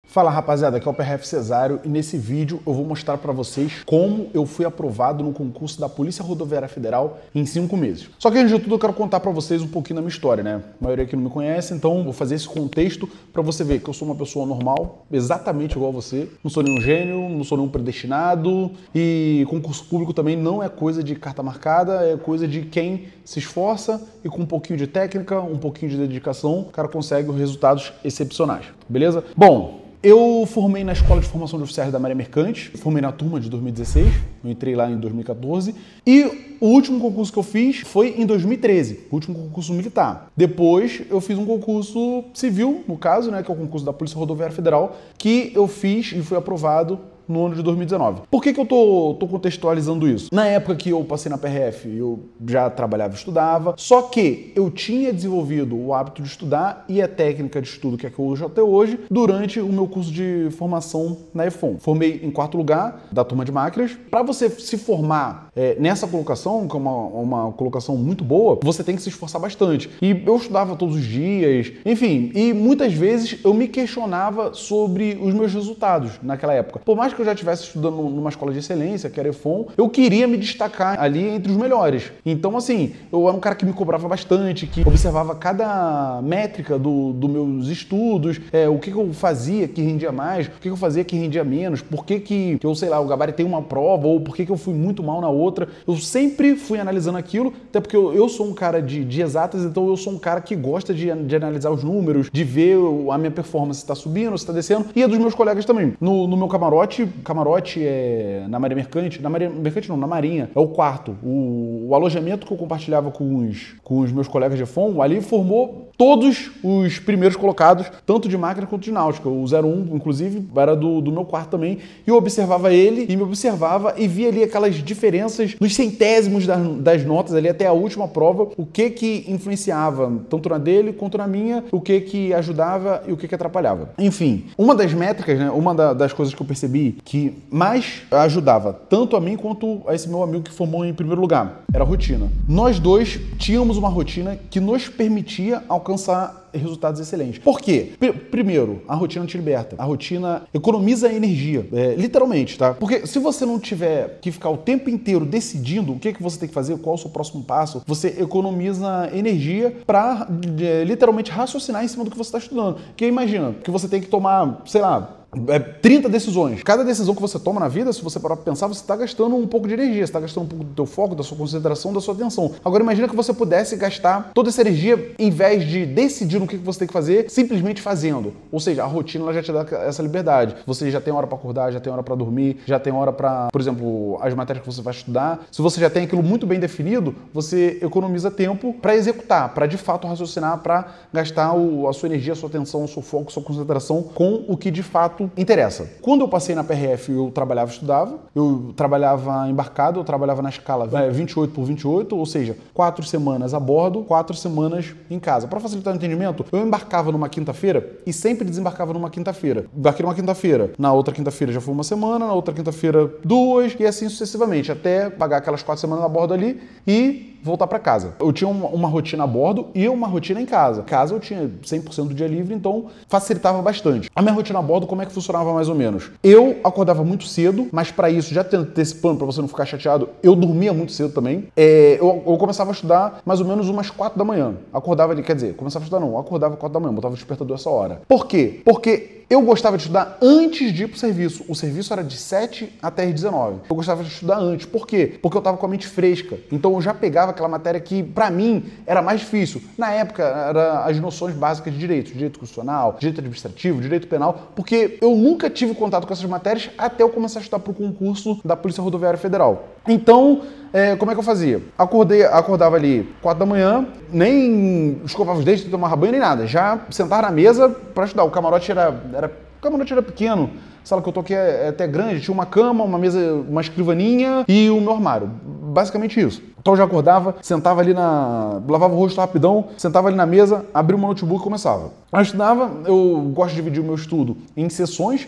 Fala rapaziada, aqui é o PRF Cesário e nesse vídeo eu vou mostrar para vocês como eu fui aprovado no concurso da Polícia Rodoviária Federal em 5 meses. Só que antes de tudo eu quero contar para vocês um pouquinho da minha história, né? A maioria aqui não me conhece, então vou fazer esse contexto para você ver que eu sou uma pessoa normal, exatamente igual a você. Não sou nenhum gênio, não sou nenhum predestinado e concurso público também não é coisa de carta marcada, é coisa de quem se esforça e com um pouquinho de técnica, um pouquinho de dedicação, o cara consegue resultados excepcionais, beleza? Bom, eu formei na Escola de Formação de Oficiais da Marinha Mercante, formei na turma de 2016, eu entrei lá em 2014, e o último concurso que eu fiz foi em 2013, o último concurso militar. Depois eu fiz um concurso civil, no caso, né, que é o concurso da Polícia Rodoviária Federal, que eu fiz e fui aprovado no ano de 2019. Por que eu tô contextualizando isso? Na época que eu passei na PRF, eu já trabalhava e estudava, só que eu tinha desenvolvido o hábito de estudar e a técnica de estudo que é que eu uso até hoje durante o meu curso de formação na EFON. Formei em 4º lugar da turma de máquinas. Para você se formar nessa colocação, que é uma colocação muito boa, você tem que se esforçar bastante. E eu estudava todos os dias, enfim, e muitas vezes eu me questionava sobre os meus resultados naquela época. Por mais que eu já estivesse estudando numa escola de excelência, que era EFON, eu queria me destacar ali entre os melhores. Então, assim, eu era um cara que me cobrava bastante, que observava cada métrica dos meus estudos, o que eu fazia que rendia mais, o que eu fazia que rendia menos, por que eu, sei lá, eu gabaritei uma prova, ou por que eu fui muito mal na outra. Eu sempre fui analisando aquilo, até porque eu sou um cara de exatas, então eu sou um cara que gosta de analisar os números, de ver a minha performance se está subindo, se está descendo, e a dos meus colegas também. No meu camarote é na Marinha Mercante, na Marinha, é o quarto. O alojamento que eu compartilhava com os meus colegas de EFON, ali formou todos os primeiros colocados, tanto de máquina quanto de náutica. O 01, inclusive, era do meu quarto também, e eu observava ele, e me observava, e via ali aquelas diferenças nos centésimos das notas ali até a última prova, o que influenciava, tanto na dele quanto na minha, o que ajudava e o que atrapalhava. Enfim, uma das métricas, né, uma das coisas que eu percebi que mais ajudava tanto a mim quanto a esse meu amigo que formou em primeiro lugar era a rotina. Nós dois tínhamos uma rotina que nos permitia alcançar resultados excelentes. Por quê? Primeiro, a rotina te liberta. A rotina economiza energia, literalmente, tá? Porque se você não tiver que ficar o tempo inteiro decidindo o que você tem que fazer, qual é o seu próximo passo, você economiza energia para literalmente raciocinar em cima do que você está estudando. Porque imagina que você tem que tomar, sei lá, 30 decisões. Cada decisão que você toma na vida, se você parar para pensar, você está gastando um pouco de energia, você está gastando um pouco do teu foco, da sua concentração, da sua atenção. Agora imagina que você pudesse gastar toda essa energia em vez de decidir no que você tem que fazer, simplesmente fazendo. Ou seja, a rotina ela já te dá essa liberdade. Você já tem hora para acordar, já tem hora para dormir, já tem hora para, por exemplo, as matérias que você vai estudar. Se você já tem aquilo muito bem definido, você economiza tempo para executar, para de fato raciocinar, para gastar a sua energia, a sua atenção, o seu foco, a sua concentração com o que de fato interessa. Quando eu passei na PRF, eu trabalhava e estudava, eu trabalhava embarcado, eu trabalhava na escala 28/28, ou seja, 4 semanas a bordo, 4 semanas em casa. Para facilitar o entendimento, eu embarcava numa quinta-feira e sempre desembarcava numa quinta-feira. Embarquei numa quinta-feira, na outra quinta-feira já foi uma semana, na outra quinta-feira 2 e assim sucessivamente, até pagar aquelas 4 semanas a bordo ali e voltar para casa. Eu tinha uma rotina a bordo e uma rotina em casa. Em casa eu tinha 100% do dia livre, então facilitava bastante. A minha rotina a bordo, como é que funcionava mais ou menos? Eu acordava muito cedo, mas para isso, já tendo esse plano para você não ficar chateado, eu dormia muito cedo também. Eu começava a estudar mais ou menos umas 4 da manhã. Acordava ali, quer dizer, começava a estudar não, acordava 4 da manhã, botava o despertador essa hora. Por quê? Porque eu gostava de estudar antes de ir pro serviço. O serviço era de 7 até as 19. Eu gostava de estudar antes. Por quê? Porque eu tava com a mente fresca. Então eu já pegava aquela matéria que, pra mim, era mais difícil. Na época, eram as noções básicas de direito. Direito constitucional, direito administrativo, direito penal. Porque eu nunca tive contato com essas matérias até eu começar a estudar pro concurso da Polícia Rodoviária Federal. Então, como é que eu fazia? Acordava ali 4 da manhã, nem escovava os dentes, nem tomava banho, nem nada. Já sentava na mesa para estudar. O camarote era pequeno. A sala que eu tô aqui é até grande. Tinha uma cama, uma mesa, uma escrivaninha e o meu armário. Basicamente isso. Então eu já acordava, sentava ali lavava o rosto rapidão, sentava ali na mesa, abria o meu notebook e começava. Eu estudava, eu gosto de dividir o meu estudo em sessões.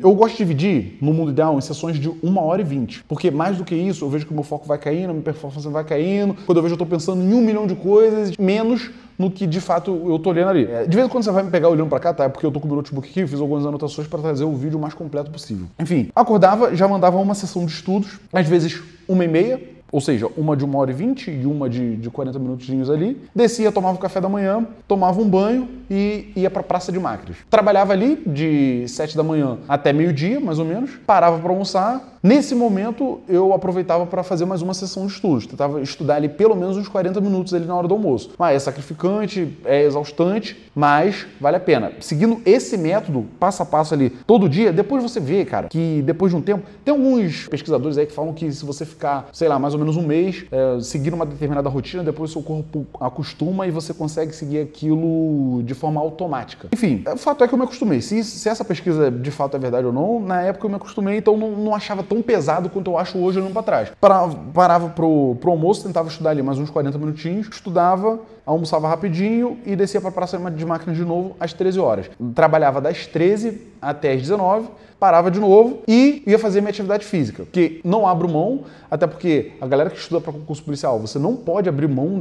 Eu gosto de dividir, no mundo ideal, em sessões de 1h20, porque mais do que isso, eu vejo que o meu foco vai caindo, a minha performance vai caindo, quando eu vejo eu estou pensando em 1 milhão de coisas, menos no que de fato eu tô lendo ali. De vez em quando você vai me pegar olhando pra cá, tá? É porque eu tô com o meu notebook aqui, eu fiz algumas anotações para trazer o vídeo o mais completo possível. Enfim, acordava, já mandava uma sessão de estudos, às vezes 1h30, ou seja, uma de 1h20 e uma de 40 minutinhos ali. Descia, tomava o café da manhã, tomava um banho e ia pra praça de máquinas. Trabalhava ali de 7 da manhã até meio-dia, mais ou menos. Parava para almoçar. Nesse momento, eu aproveitava para fazer mais uma sessão de estudos. Tentava estudar ali pelo menos uns 40 minutos ali na hora do almoço. Mas é sacrificante, é exaustante, mas vale a pena. Seguindo esse método, passo a passo ali, todo dia, depois você vê, cara, que depois de um tempo... Tem alguns pesquisadores aí que falam que se você ficar, sei lá, mais ou menos um mês, seguindo uma determinada rotina, depois o seu corpo acostuma e você consegue seguir aquilo de forma automática. Enfim, o fato é que eu me acostumei. Se essa pesquisa de fato é verdade ou não, na época eu me acostumei, então não achava tão pesado quanto eu acho hoje olhando para trás. Parava pro almoço, tentava estudar ali mais uns 40 minutinhos, estudava, almoçava rapidinho e descia para a praça de máquinas de novo às 13 horas. Trabalhava das 13 até as 19, parava de novo e ia fazer minha atividade física, que não abro mão, até porque a galera que estuda para concurso policial, você não pode abrir mão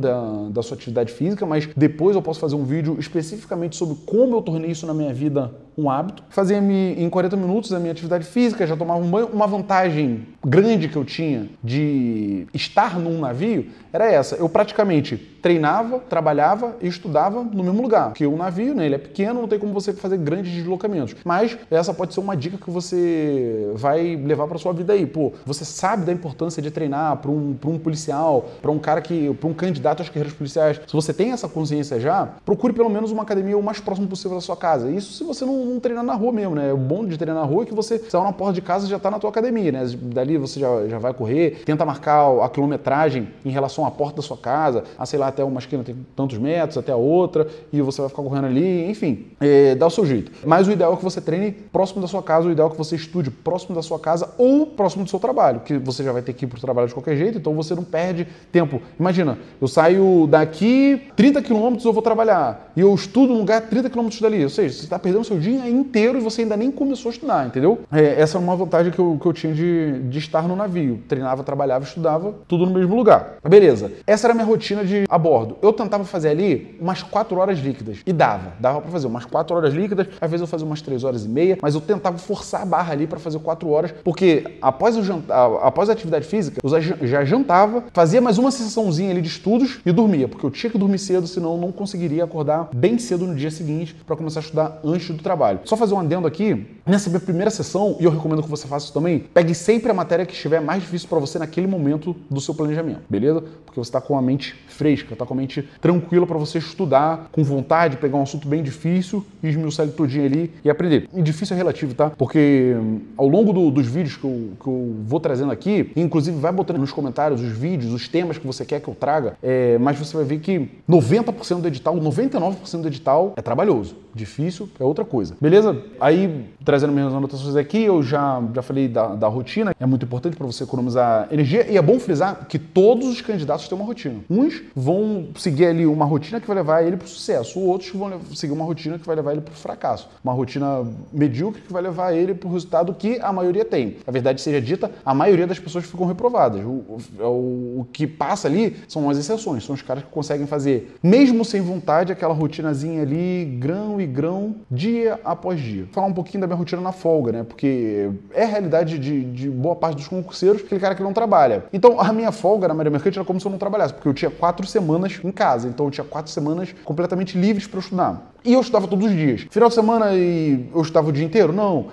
da sua atividade física, mas depois eu posso fazer um vídeo especificamente sobre como eu tornei isso na minha vida um hábito. Fazia em 40 minutos a minha atividade física, já tomava um banho. Uma vantagem grande que eu tinha de estar num navio era essa, eu praticamente treinava, trabalhava e estudava no mesmo lugar, porque o navio, né, ele é pequeno, não tem como você fazer grandes deslocamentos, mas essa pode ser uma dica que você vai levar para sua vida aí. Pô, você sabe da importância de treinar para um policial, para um candidato às carreiras policiais. Se você tem essa consciência já, procure pelo menos uma academia o mais próximo possível da sua casa. Isso se você não treinar na rua mesmo, né? O bom de treinar na rua é que você sai na porta de casa e já está na tua academia, né? Dali você já vai correr, tenta marcar a quilometragem em relação à porta da sua casa, sei lá, até uma esquina tem tantos metros, até a outra, e você vai ficar correndo ali, enfim, dá o seu jeito. Mas o ideal é que você treine próximo da sua casa, o ideal é que você estude próximo da sua casa ou próximo do seu trabalho, que você já vai ter que ir para o trabalho de qualquer jeito, então você não perde tempo. Imagina, eu saio daqui 30 quilômetros, eu vou trabalhar, e eu estudo num lugar 30 quilômetros dali, ou seja, você está perdendo o seu dia inteiro e você ainda nem começou a estudar, entendeu? Essa é uma vantagem que eu tinha de estar no navio. Treinava, trabalhava, estudava, tudo no mesmo lugar. Beleza. Essa era a minha rotina a bordo. Eu tentava fazer ali umas 4 horas líquidas. E dava para fazer umas 4 horas líquidas, às vezes eu fazia umas 3 horas e meia, mas eu tentava forçar a barra ali para fazer 4 horas, porque após a atividade física, eu já jantava, fazia mais uma sessãozinha ali de estudos e dormia, porque eu tinha que dormir cedo, senão eu não conseguiria acordar bem cedo no dia seguinte para começar a estudar antes do trabalho. Só fazer um adendo aqui, nessa minha primeira sessão, e eu recomendo que você faça isso também, pegue sempre a matéria que estiver mais difícil para você naquele momento do seu planejamento, beleza? Porque você está com a mente fresca, está com a mente tranquila para você estudar com vontade, pegar um assunto bem difícil e esmiuçar ele todinho ali e aprender. E difícil é relativo, tá? Porque ao longo dos vídeos que eu vou trazendo aqui, inclusive vai botando nos comentários os vídeos, os temas que você quer que eu traga, mas você vai ver que 90% do edital, 99% do edital é trabalhoso. Difícil é outra coisa. Beleza? Aí, trazendo minhas anotações aqui, eu já falei da rotina. É muito importante para você economizar energia e é bom frisar que todos os candidatos têm uma rotina. Uns vão seguir ali uma rotina que vai levar ele para o sucesso, outros vão seguir uma rotina que vai levar ele para o fracasso. Uma rotina medíocre que vai levar ele para o resultado que a maioria tem. A verdade seja dita, a maioria das pessoas ficam reprovadas. O que passa ali são as exceções, são os caras que conseguem fazer, mesmo sem vontade, aquela rotinazinha ali, grão e grão, dia após dia. Vou falar um pouquinho da minha rotina na folga, né? Porque é a realidade de boa parte dos concurseiros, aquele cara que não trabalha. Então, a minha folga na Maria Mercante era como se eu não trabalhasse, porque eu tinha 4 semanas em casa, então eu tinha 4 semanas completamente livres para estudar. E eu estudava todos os dias. Final de semana eu estudava o dia inteiro? Não.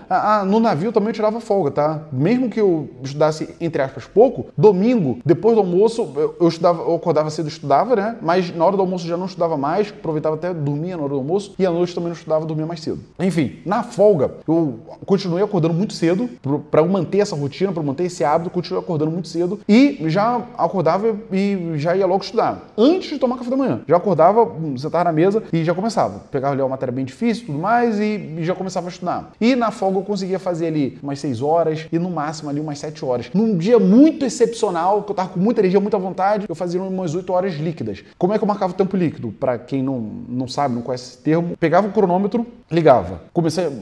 No navio também eu tirava folga, tá? Mesmo que eu estudasse, entre aspas, pouco, domingo, depois do almoço, eu acordava cedo e estudava, né? Mas na hora do almoço eu já não estudava mais, aproveitava até dormia na hora do almoço, e à noite também não estudava, dormia mais cedo. Enfim, na folga, eu continuei acordando muito cedo, para manter essa rotina, para manter esse hábito, continuei acordando muito cedo, e já acordava e já ia logo estudar. Antes de tomar café da manhã. Já acordava, sentava na mesa e já começava. pegava ali uma matéria bem difícil e tudo mais e já começava a estudar. E na folga eu conseguia fazer ali umas 6 horas e no máximo ali umas 7 horas. Num dia muito excepcional, que eu tava com muita energia, muita vontade, eu fazia umas 8 horas líquidas. Como é que eu marcava o tempo líquido? Pra quem não sabe, não conhece esse termo, pegava o cronômetro, ligava.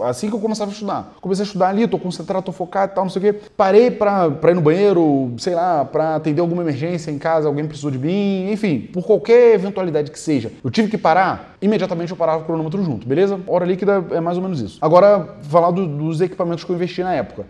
Assim que eu começava a estudar. Comecei a estudar ali, tô concentrado, tô focado e tal, não sei o quê. Parei pra ir no banheiro, sei lá, pra atender alguma emergência em casa, alguém precisou de mim, enfim, por qualquer eventualidade que seja. Eu tive que parar, imediatamente eu parava o cronômetro junto, beleza? Hora líquida é mais ou menos isso. Agora, falar dos equipamentos que eu investi na época.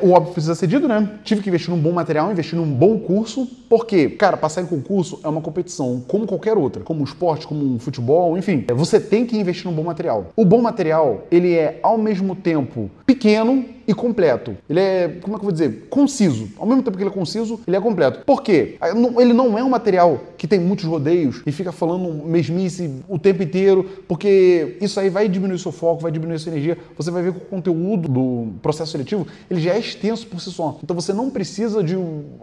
O óbvio precisa ser dito, né? Tive que investir num bom material, investir num bom curso, porque, cara, passar em concurso é uma competição como qualquer outra, como um esporte, como um futebol, enfim. Você tem que investir num bom material. O bom material, ele é, ao mesmo tempo, pequeno e completo. Ele é, como é que eu vou dizer? Conciso. Ao mesmo tempo que ele é conciso, ele é completo. Por quê? Ele não é um material que tem muitos rodeios e fica falando mesmice o tempo inteiro, porque isso aí vai diminuir seu foco, vai diminuir sua energia. Você vai ver que o conteúdo do processo seletivo, ele já é extenso por si só. Então você não precisa de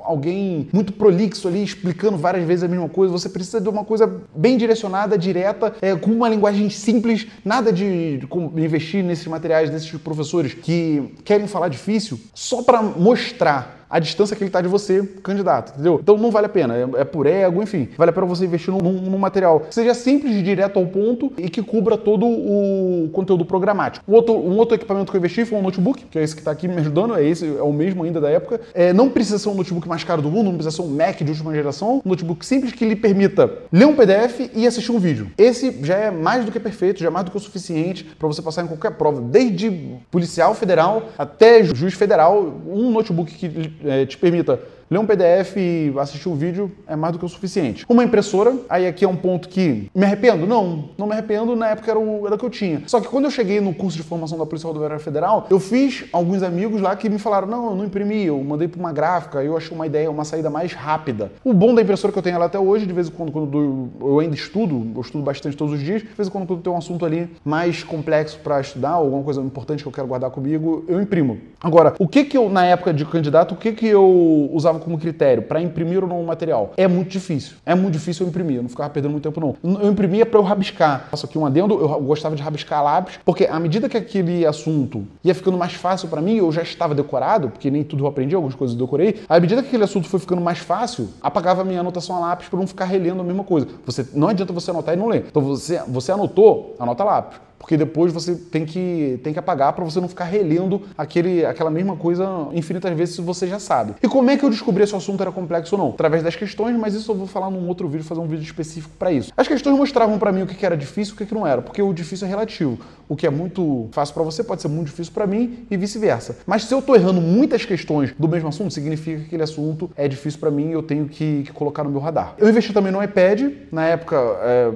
alguém muito prolixo ali, explicando várias vezes a mesma coisa. Você precisa de uma coisa bem direcionada, direta, com uma linguagem simples, nada de investir nesses materiais, nesses professores que querem falar difícil só para mostrar a distância que ele está de você, candidato, entendeu? Então não vale a pena, é por ego, enfim. Vale a pena você investir num material que seja simples, direto ao ponto e que cubra todo o conteúdo programático. Um outro equipamento que eu investi foi um notebook, que é esse que está aqui me ajudando, é o mesmo ainda da época. Não precisa ser um notebook mais caro do mundo, não precisa ser um Mac de última geração, um notebook simples que lhe permita ler um PDF e assistir um vídeo. Esse já é mais do que perfeito, já é mais do que o suficiente para você passar em qualquer prova, desde policial federal até juiz federal. Um notebook que te permita ler um PDF e assistir um vídeo é mais do que o suficiente. Uma impressora, aí aqui é um ponto que me arrependo? Não me arrependo, na época era o que eu tinha. Só que quando eu cheguei no curso de formação da Polícia Rodoviária Federal, eu fiz alguns amigos lá que me falaram, não, eu não imprimi, eu mandei para uma gráfica, eu achei uma ideia, uma saída mais rápida. O bom da impressora que eu tenho ela até hoje, de vez em quando eu ainda estudo, eu estudo bastante todos os dias, de vez em quando tem um assunto ali mais complexo para estudar, ou alguma coisa importante que eu quero guardar comigo, eu imprimo. Agora, o que eu, na época de candidato, o que eu usava como critério para imprimir ou não o material? É muito difícil. É muito difícil eu imprimir. Eu não ficava perdendo muito tempo, não. Eu imprimia para eu rabiscar. Faço aqui um adendo, eu gostava de rabiscar lápis, porque à medida que aquele assunto ia ficando mais fácil para mim, eu já estava decorado, porque nem tudo eu aprendi, algumas coisas eu decorei. À medida que aquele assunto foi ficando mais fácil, apagava a minha anotação a lápis para não ficar relendo a mesma coisa. Não adianta você anotar e não ler. Então você anotou, anota a lápis. Porque depois você tem que apagar para você não ficar relendo aquela mesma coisa infinitas vezes se você já sabe. E como é que eu descobri se o assunto era complexo ou não? Através das questões, mas isso eu vou falar num outro vídeo, fazer um vídeo específico para isso. As questões mostravam para mim o que era difícil e o que não era, porque o difícil é relativo. O que é muito fácil para você pode ser muito difícil para mim e vice-versa. Mas se eu tô errando muitas questões do mesmo assunto, significa que aquele assunto é difícil para mim e eu tenho que colocar no meu radar. Eu investi também no iPad, na época,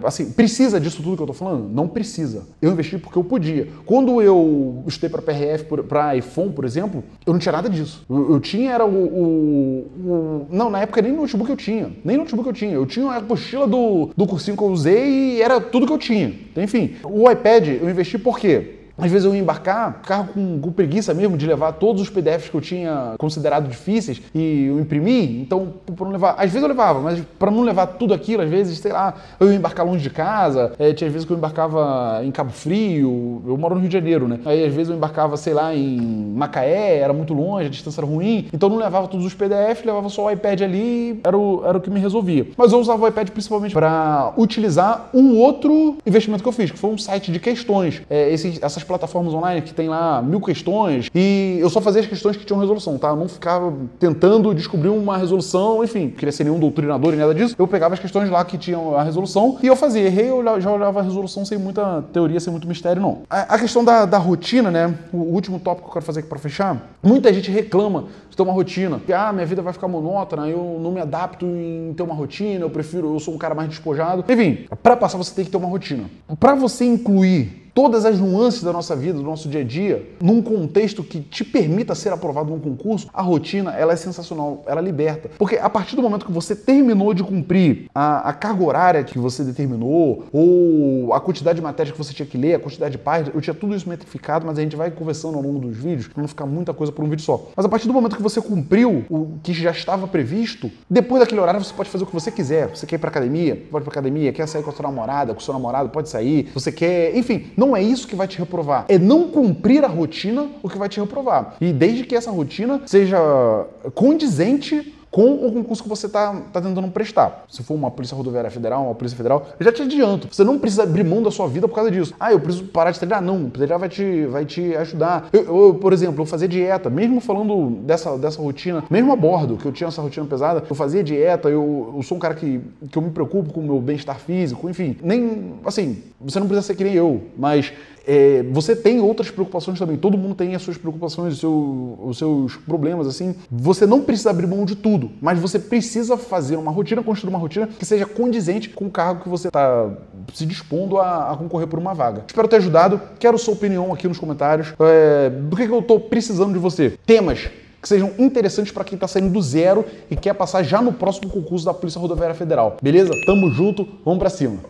assim, precisa disso tudo que eu tô falando? Não precisa. Eu investi porque eu podia. Quando eu estudei para PRF, para iPhone, por exemplo, eu não tinha nada disso. Eu tinha, não, na época nem notebook eu tinha. Nem notebook eu tinha. Eu tinha a apostila do cursinho que eu usei e era tudo que eu tinha. Enfim, o iPad eu investi por quê? Às vezes eu ia embarcar, ficava com preguiça mesmo de levar todos os PDFs que eu tinha considerado difíceis e eu imprimi, então para não levar, às vezes eu levava, mas para não levar tudo aquilo, às vezes, sei lá, eu ia embarcar longe de casa, tinha vezes que eu embarcava em Cabo Frio, eu moro no Rio de Janeiro, né? Aí às vezes eu embarcava, sei lá, em Macaé, era muito longe, a distância era ruim, então eu não levava todos os PDFs, levava só o iPad ali, era o que me resolvia. Mas eu usava o iPad principalmente para utilizar um outro investimento que eu fiz, que foi um site de questões, essas plataformas online que tem lá 1000 questões e eu só fazia as questões que tinham resolução, tá? Eu não ficava tentando descobrir uma resolução, enfim, não queria ser nenhum doutrinador e nada disso. Eu pegava as questões lá que tinham a resolução e eu fazia. Errei, eu já olhava a resolução sem muita teoria, sem muito mistério, não. A questão da rotina, né? O último tópico que eu quero fazer aqui para fechar, muita gente reclama de ter uma rotina. Que, minha vida vai ficar monótona, eu não me adapto em ter uma rotina, eu sou um cara mais despojado. Enfim, para passar você tem que ter uma rotina. Para você incluir todas as nuances da nossa vida, do nosso dia a dia, num contexto que te permita ser aprovado num concurso, a rotina, ela é sensacional, ela liberta. Porque a partir do momento que você terminou de cumprir a carga horária que você determinou, ou a quantidade de matérias que você tinha que ler, a quantidade de páginas, eu tinha tudo isso metrificado, mas a gente vai conversando ao longo dos vídeos, pra não ficar muita coisa por um vídeo só. Mas a partir do momento que você cumpriu o que já estava previsto, depois daquele horário você pode fazer o que você quiser. Você quer ir pra academia? Pode ir pra academia. Quer sair com a sua namorada, com o seu namorado? Pode sair. Você quer... Enfim, não é isso que vai te reprovar. É não cumprir a rotina o que vai te reprovar. E desde que essa rotina seja condizente com o concurso que você tá tentando prestar. Se for uma Polícia Rodoviária Federal, uma Polícia Federal, eu já te adianto, você não precisa abrir mão da sua vida por causa disso. Ah, eu preciso parar de treinar. Não, treinar vai te ajudar. Por exemplo, eu fazia dieta, mesmo falando dessa rotina, mesmo a bordo, que eu tinha essa rotina pesada, eu fazia dieta, eu sou um cara que eu me preocupo com o meu bem-estar físico, enfim. Nem, assim, você não precisa ser que nem eu, mas... você tem outras preocupações também. Todo mundo tem as suas preocupações, os seus problemas, assim. Você não precisa abrir mão de tudo, mas você precisa fazer uma rotina, construir uma rotina que seja condizente com o cargo que você está se dispondo a concorrer por uma vaga. Espero ter ajudado. Quero sua opinião aqui nos comentários. Do que eu estou precisando de você? Temas que sejam interessantes para quem está saindo do zero e quer passar já no próximo concurso da Polícia Rodoviária Federal. Beleza? Tamo junto, vamos para cima.